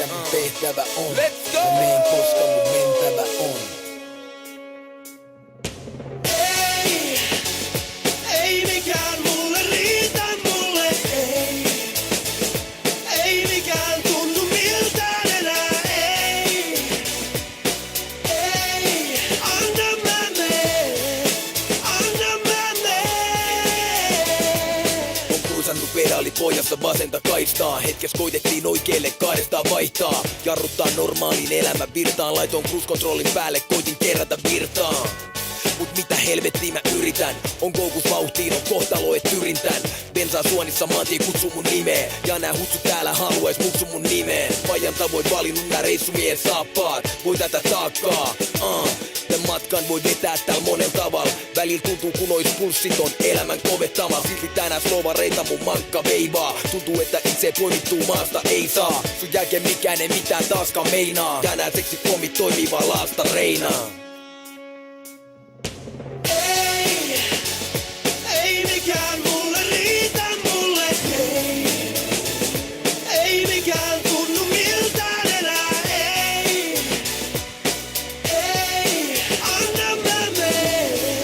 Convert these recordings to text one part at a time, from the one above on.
mitä mun tehtävä on. Let's go! Mä meen koska mun mentävä on. Ei mikään mulle riitä, mulle ei. Ei mikään tunnu miltään enää, ei. Ei, anna mä meen, anna mä meen. On cruisannut pedaali pohjassa vasenta kaistaa. Hetkes koitettiin oikeelle kahdestaan vaihtaa. Jarruttaa normaaliin elämän virtaan. Laitoin cruise controlin päälle, koitin kerätä virtaa. Mut mitä helvettiä mä yritän? On koukus vauhtiin, on kohtalo et tyrintän. Bensaa suonissa maantie kutsu mun nimeen. Ja nää hutsut täällä haluais muksu mun nimeen. Vajan tavoin valinnut nää reissumien saappaat. Voi tätä taakkaa, tän matkan voi vetää täällä monen tavalla. Välillä tuntuu kun ois pulssiton elämän kovettama. Silti tänään slovareita mun mankka veivaa. Tuntuu että itse poimittuu maasta ei saa. Sun jälkeen mikään ei mitään taaskaan meinaa. Tänään seksi pomit toimii vaan laasta reinaa. Ei mikään mulle riitä, mulle ei. Ei mikään tunnu miltään enää, ei. Ei, anna mä meen,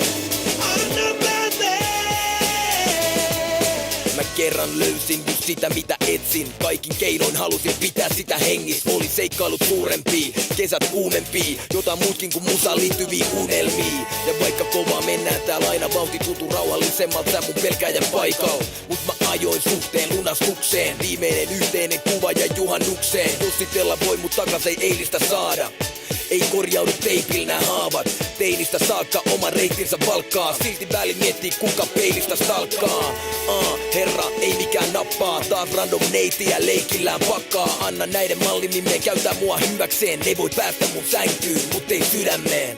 anna mä meen. Mä kerran löysin just sitä mitä etsin. Kaikin keinoin halusin pitää sitä hengissä. Oli seikkailut suurempia, kesät kuumempia. Jotain muutkin kuin musaan liittyviä unelmia. Ja vaikka kovaa mennään täällä aina vauhti tuntuu rauhallisemmalta tää mun pelkääjän paikalla. Mut mä ajoin suhteen lunastukseen. Viimeinen yhteinen kuva ja juhannukseen. Jossitella voi mut takas ei eilistä saada. Ei korjaudu teipillä nää haavat. Teinistä saakka oman reittinsä valkkaa. Silti välin miettii kuka peilistä stalkkaa. Herra ei mikään nappaa. Taas random neitiä leikillään pakkaa. Anna näiden mallin nimeen käyttää mua hyväkseen. Ne voi päästä mun sänkyyn, mut ei sydämeen.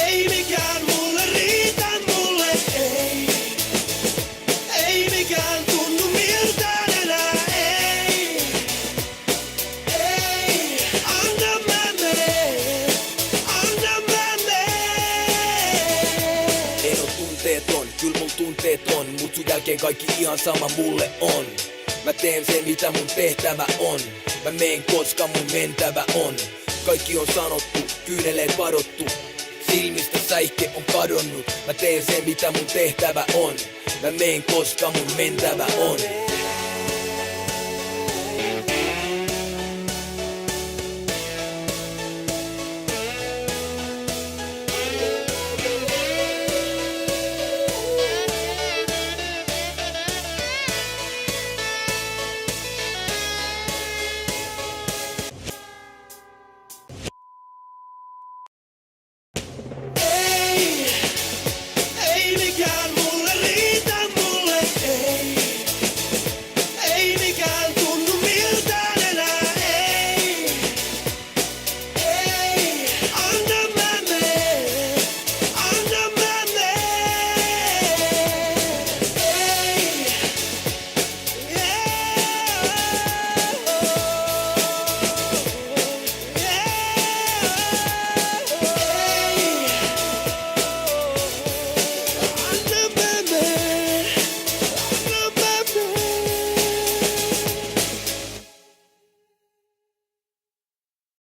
Ei mikään mulle riitä, mulle ei. Ei mikään tunnu miltään enää, ei. Ei, anna mä meen, anna mä meen. En oo tunteeton, kyl mun tunteet on. Mut sun jälkeen kaikki ihan sama mulle on. Mä teen sen mitä mun tehtävä on. Mä meen koska mun mentävä on. Kaikki on sanottu, kyyneleet padottu. Silmistä säihke on kadonnut. Mä teen sen mitä mun tehtävä on. Mä meen koska mun mentävä on.